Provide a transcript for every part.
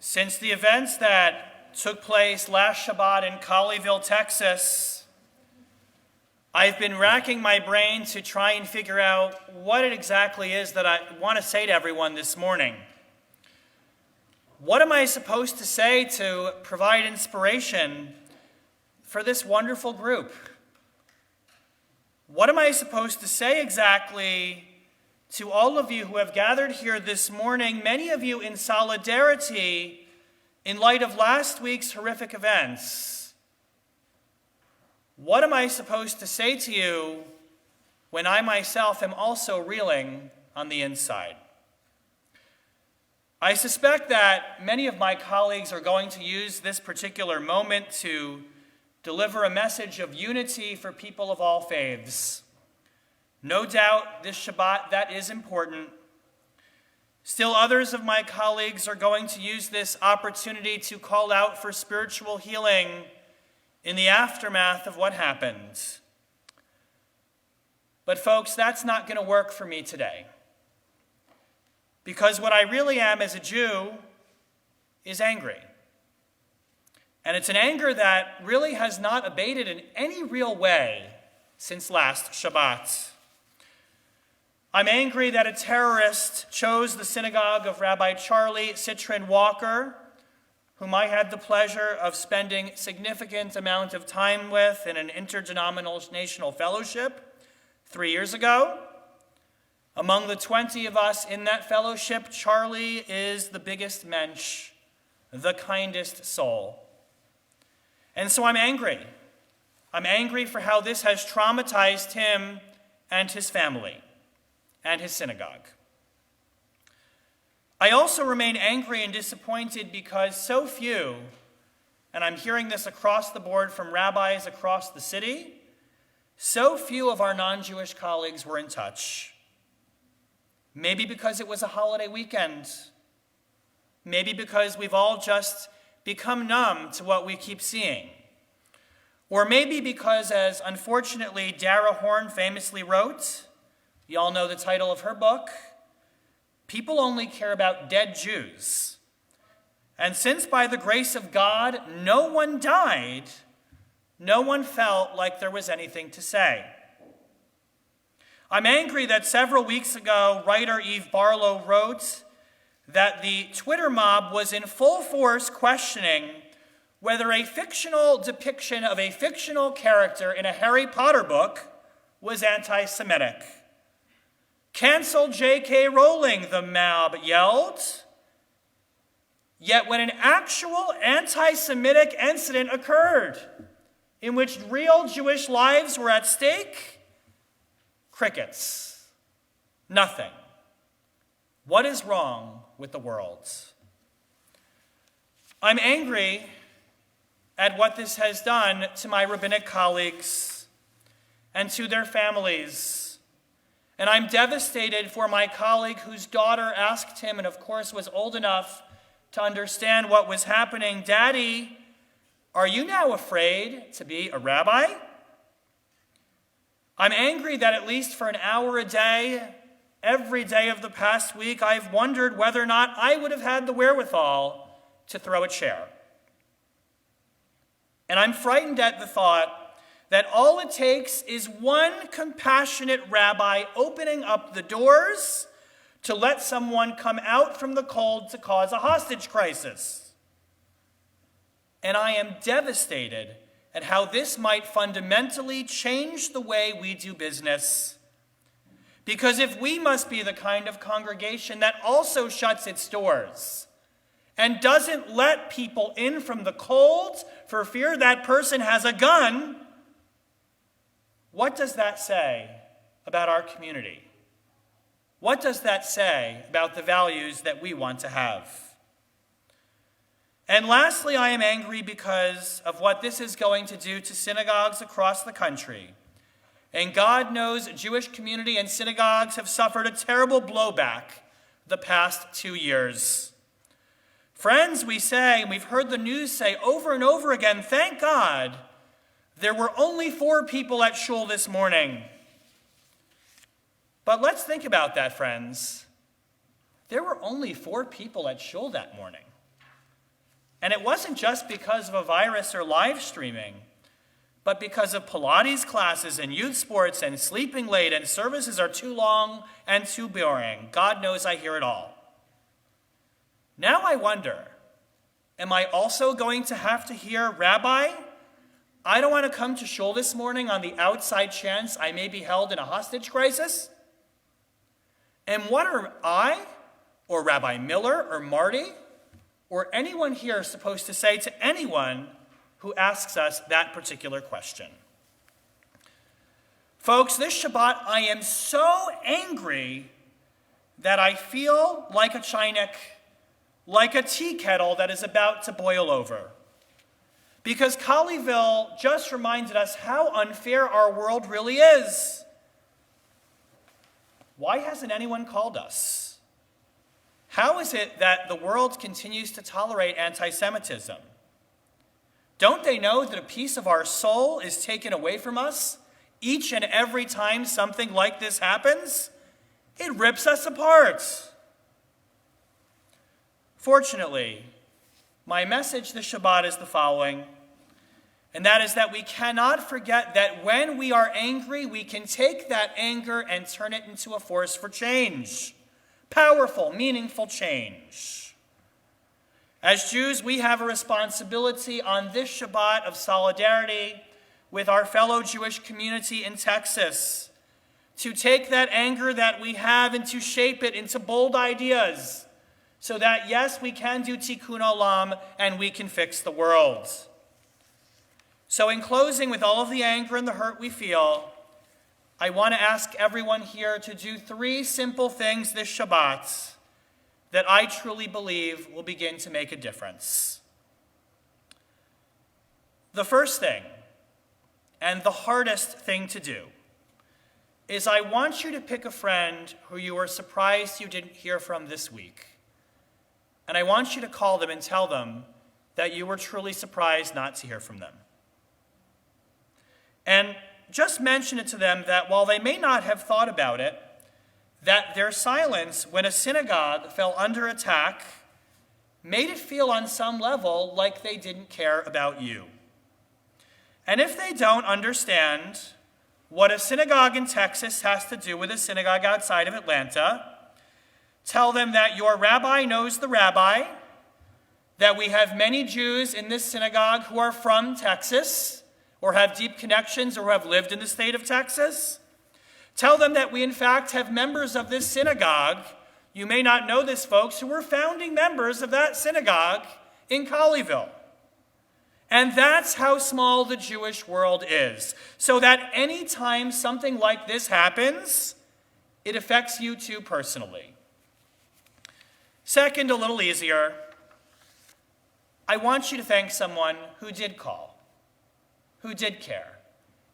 Since the events that took place last Shabbat in Colleyville, Texas, I've been racking my brain to try and figure out what it exactly is that I want to say to everyone this morning. What am I supposed to say to provide inspiration for this wonderful group? What am I supposed to say exactly to all of you who have gathered here this morning, many of you in solidarity in light of last week's horrific events? What am I supposed to say to you when I myself am also reeling on the inside? I suspect that many of my colleagues are going to use this particular moment to deliver a message of unity for people of all faiths. No doubt this Shabbat that is important. Still others of my colleagues are going to use this opportunity to call out for spiritual healing in the aftermath of what happened. But folks, that's not going to work for me today. Because what I really am as a Jew is angry. And it's an anger that really has not abated in any real way since last Shabbat. I'm angry that a terrorist chose the synagogue of Rabbi Charlie Citron Walker, whom I had the pleasure of spending a significant amount of time with in an interdenominational fellowship 3 years ago. Among the 20 of us in that fellowship, Charlie is the biggest mensch, the kindest soul. And so I'm angry. I'm angry for how this has traumatized him and his family and his synagogue. I also remain angry and disappointed because so few, and I'm hearing this across the board from rabbis across the city, so few of our non-Jewish colleagues were in touch. Maybe because it was a holiday weekend. Maybe because we've all just become numb to what we keep seeing. Or maybe because, as unfortunately Dara Horn famously wrote, you all know the title of her book, people only care about dead Jews. And since by the grace of God no one died, no one felt like there was anything to say. I'm angry that several weeks ago, writer Eve Barlow wrote that the Twitter mob was in full force questioning whether a fictional depiction of a fictional character in a Harry Potter book was anti-Semitic. Cancel J.K. Rowling, the mob yelled. Yet when an actual anti-Semitic incident occurred in which real Jewish lives were at stake, crickets. Nothing. What is wrong with the world? I'm angry at what this has done to my rabbinic colleagues and to their families. And I'm devastated for my colleague whose daughter asked him, and of course was old enough to understand what was happening, "Daddy, are you now afraid to be a rabbi?" I'm angry that at least for an hour a day, every day of the past week, I've wondered whether or not I would have had the wherewithal to throw a chair. And I'm frightened at the thought that all it takes is one compassionate rabbi opening up the doors to let someone come out from the cold to cause a hostage crisis. And I am devastated at how this might fundamentally change the way we do business. Because if we must be the kind of congregation that also shuts its doors and doesn't let people in from the cold for fear that person has a gun, what does that say about our community? What does that say about the values that we want to have? And lastly, I am angry because of what this is going to do to synagogues across the country. And God knows Jewish community and synagogues have suffered a terrible blowback the past 2 years. Friends, we say, and we've heard the news say over and over again, thank God there were only 4 people at shul this morning. But let's think about that, friends. There were only 4 people at shul that morning. And it wasn't just because of a virus or live streaming, but because of Pilates classes and youth sports and sleeping late and services are too long and too boring. God knows I hear it all. Now I wonder, am I also going to have to hear, Rabbi, I don't want to come to shul this morning on the outside chance I may be held in a hostage crisis? And what are I, or Rabbi Miller, or Marty, or anyone here supposed to say to anyone who asks us that particular question? Folks, this Shabbat I am so angry that I feel like a chinik, like a tea kettle that is about to boil over. Because Colleyville just reminded us how unfair our world really is. Why hasn't anyone called us? How is it that the world continues to tolerate anti-Semitism? Don't they know that a piece of our soul is taken away from us each and every time something like this happens? It rips us apart. Fortunately, my message this Shabbat is the following, and that is that we cannot forget that when we are angry, we can take that anger and turn it into a force for change. Powerful, meaningful change. As Jews, we have a responsibility on this Shabbat of solidarity with our fellow Jewish community in Texas to take that anger that we have and to shape it into bold ideas so that, yes, we can do tikkun olam and we can fix the world. So in closing, with all of the anger and the hurt we feel, I want to ask everyone here to do 3 simple things this Shabbat that I truly believe will begin to make a difference. The first thing, and the hardest thing to do, is I want you to pick a friend who you were surprised you didn't hear from this week. And I want you to call them and tell them that you were truly surprised not to hear from them. And just mention it to them that while they may not have thought about it, that their silence when a synagogue fell under attack made it feel on some level like they didn't care about you. And if they don't understand what a synagogue in Texas has to do with a synagogue outside of Atlanta, tell them that your rabbi knows the rabbi, that we have many Jews in this synagogue who are from Texas, or have deep connections, or have lived in the state of Texas. Tell them that we, in fact, have members of this synagogue, you may not know this, folks, who were founding members of that synagogue in Colleyville. And that's how small the Jewish world is. So that any time something like this happens, it affects you too personally. Second, a little easier, I want you to thank someone who did call, who did care,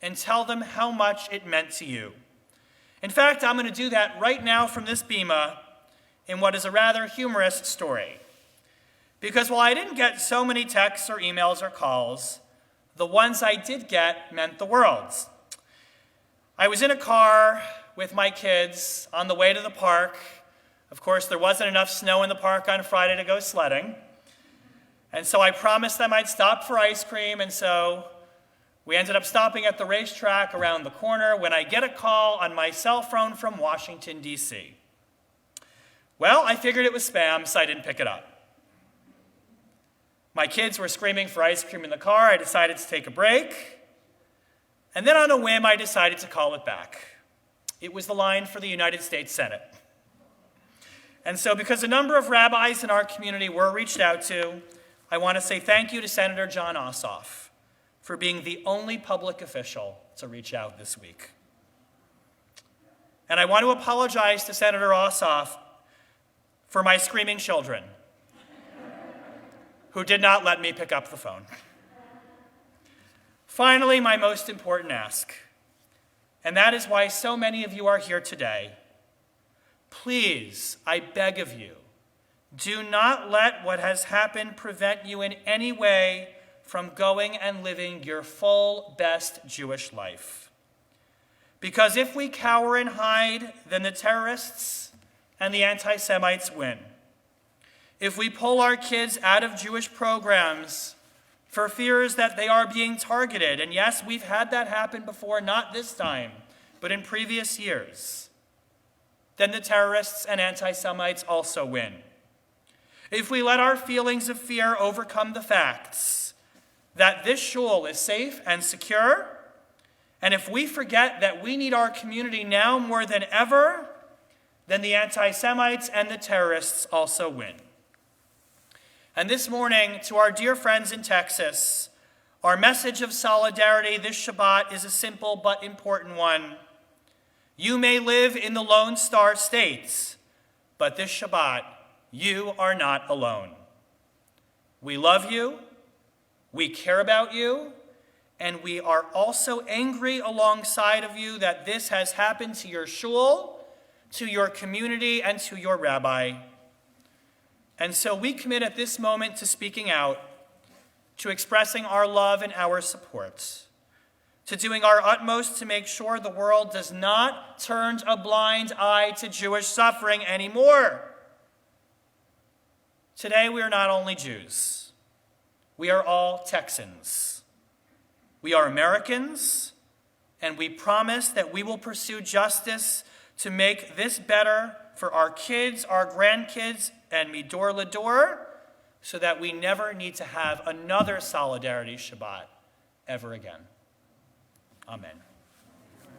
and tell them how much it meant to you. In fact, I'm going to do that right now from this bima in what is a rather humorous story. Because while I didn't get so many texts or emails or calls, the ones I did get meant the world. I was in a car with my kids on the way to the park. Of course, there wasn't enough snow in the park on Friday to go sledding. And so I promised them I'd stop for ice cream, and so we ended up stopping at the racetrack around the corner when I get a call on my cell phone from Washington, D.C. Well, I figured it was spam, so I didn't pick it up. My kids were screaming for ice cream in the car. I decided to take a break. And then on a whim, I decided to call it back. It was the line for the United States Senate. And so because a number of rabbis in our community were reached out to, I want to say thank you to Senator John Ossoff for being the only public official to reach out this week. And I want to apologize to Senator Ossoff for my screaming children who did not let me pick up the phone. Finally, my most important ask, and that is why so many of you are here today. Please, I beg of you, do not let what has happened prevent you in any way from going and living your full, best Jewish life. Because if we cower and hide, then the terrorists and the anti-Semites win. if we pull our kids out of Jewish programs for fears that they are being targeted, and yes, we've had that happen before, not this time, but in previous years, then the terrorists and anti-Semites also win. If we let our feelings of fear overcome the facts that this shul is safe and secure, and if we forget that we need our community now more than ever, then the anti-Semites and the terrorists also win. And this morning, to our dear friends in Texas, our message of solidarity this Shabbat is a simple but important one. You may live in the Lone Star States, but this Shabbat, you are not alone. We love you, we care about you, and we are also angry alongside of you that this has happened to your shul, to your community, and to your rabbi. And so we commit at this moment to speaking out, to expressing our love and our support, to doing our utmost to make sure the world does not turn a blind eye to Jewish suffering anymore. Today we are not only Jews, we are all Texans. We are Americans, and we promise that we will pursue justice to make this better for our kids, our grandkids, and Midor Lador, so that we never need to have another Solidarity Shabbat ever again. Amen.